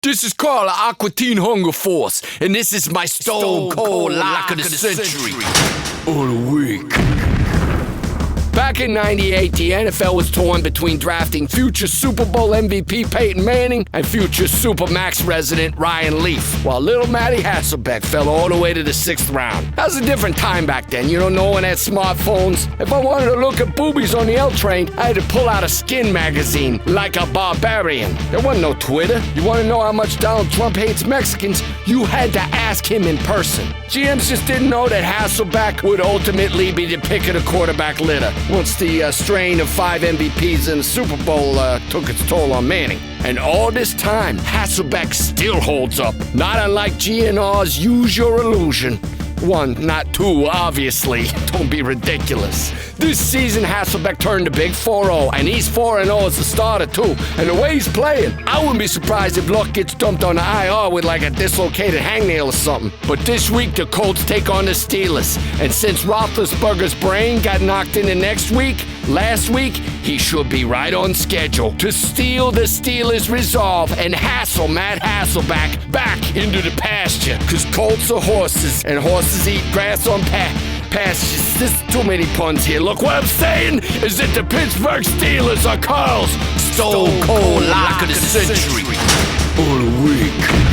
This is Carl, Aqua Teen Hunger Force, and this is my stone cold lock of the century. Or the week. Back in '98, the NFL was torn between drafting future Super Bowl MVP Peyton Manning and future Supermax resident Ryan Leaf, while little Matty Hasselbeck fell all the way to the 6th round. That was a different time back then. You don't know, one had smartphones. If I wanted to look at boobies on the L train, I had to pull out a Skin magazine like a barbarian. There wasn't no Twitter. You want to know how much Donald Trump hates Mexicans? You had to ask him in person. GMs just didn't know that Hasselbeck would ultimately be the pick of the quarterback litter once the strain of 5 MVPs in the Super Bowl took its toll on Manning. And all this time, Hasselbeck still holds up, not unlike GNR's Use Your Illusion. 1, not 2, obviously. Don't be ridiculous. This season, Hasselbeck turned a big 4-0, and he's 4-0 as a starter, too. And the way he's playing, I wouldn't be surprised if Luck gets dumped on the IR with like a dislocated hangnail or something. But this week, the Colts take on the Steelers. And since Roethlisberger's brain got knocked in the last week, he should be right on schedule to steal the Steelers' resolve and hassle Matt Hasselbeck back into the pasture. Cause Colts are horses, and horses eat grass on pastures. There's too many puns here. Look, what I'm saying is that the Pittsburgh Steelers are Carl's stone cold lock of the century. Or the week.